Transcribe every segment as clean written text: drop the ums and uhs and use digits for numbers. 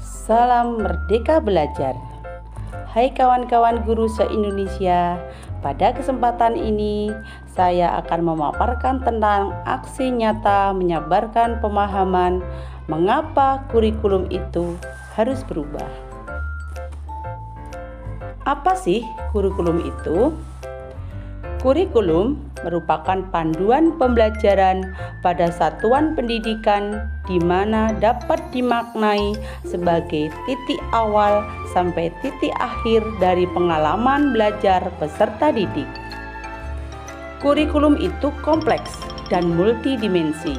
Salam Merdeka Belajar. Hai kawan-kawan guru se-Indonesia, pada kesempatan ini saya akan memaparkan tentang aksi nyata menyebarkan pemahaman mengapa kurikulum itu harus berubah. Apa sih kurikulum itu? Kurikulum merupakan panduan pembelajaran pada satuan pendidikan di mana dapat dimaknai sebagai titik awal sampai titik akhir dari pengalaman belajar peserta didik. Kurikulum itu kompleks dan multidimensi.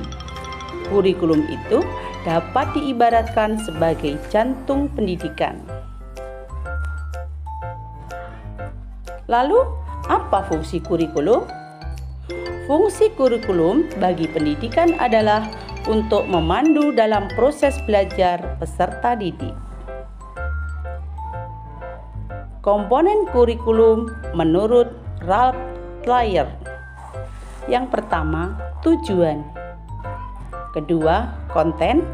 Kurikulum itu dapat diibaratkan sebagai jantung pendidikan. Lalu, apa fungsi kurikulum? Fungsi kurikulum bagi pendidikan adalah untuk memandu dalam proses belajar peserta didik. Komponen kurikulum menurut Ralph Thaler. Yang pertama, tujuan. Kedua, konten.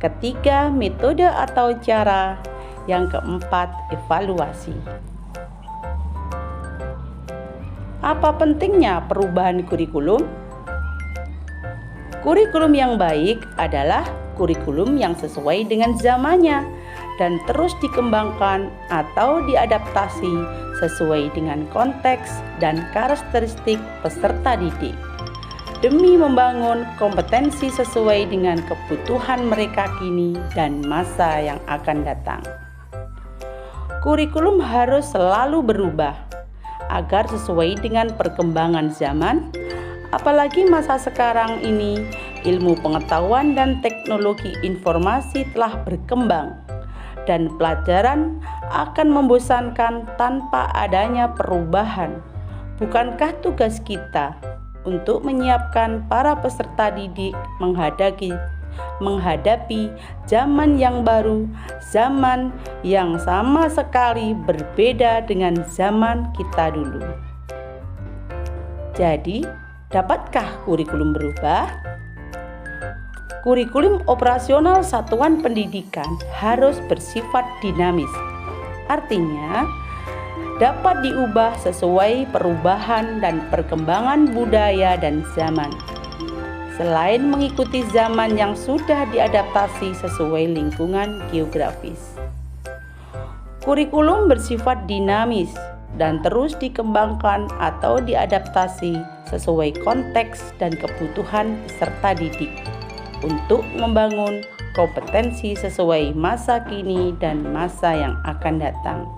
Ketiga, metode atau cara. Yang keempat, evaluasi. Apa pentingnya perubahan kurikulum? Kurikulum yang baik adalah kurikulum yang sesuai dengan zamannya dan terus dikembangkan atau diadaptasi sesuai dengan konteks dan karakteristik peserta didik demi membangun kompetensi sesuai dengan kebutuhan mereka kini dan masa yang akan datang. Kurikulum harus selalu berubah agar sesuai dengan perkembangan zaman, apalagi masa sekarang ini ilmu pengetahuan dan teknologi informasi telah berkembang dan pelajaran akan membosankan tanpa adanya perubahan. Bukankah tugas kita untuk menyiapkan para peserta didik menghadapi zaman yang baru, zaman yang sama sekali berbeda dengan zaman kita dulu. Jadi, dapatkah kurikulum berubah? Kurikulum operasional satuan pendidikan harus bersifat dinamis. Artinya, dapat diubah sesuai perubahan dan perkembangan budaya dan zaman. Selain mengikuti zaman yang sudah diadaptasi sesuai lingkungan geografis. Kurikulum bersifat dinamis dan terus dikembangkan atau diadaptasi sesuai konteks dan kebutuhan peserta didik untuk membangun kompetensi sesuai masa kini dan masa yang akan datang.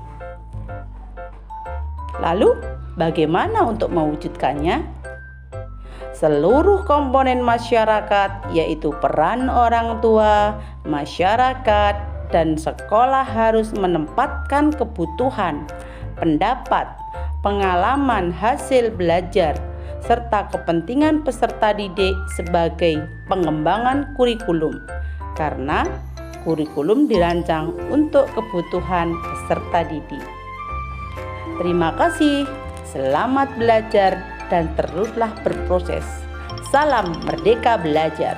Lalu, bagaimana untuk mewujudkannya? Seluruh komponen masyarakat, yaitu peran orang tua, masyarakat, dan sekolah harus menempatkan kebutuhan, pendapat, pengalaman hasil belajar, serta kepentingan peserta didik sebagai pengembangan kurikulum, karena kurikulum dirancang untuk kebutuhan peserta didik. Terima kasih, selamat belajar dan teruslah berproses. Salam Merdeka Belajar.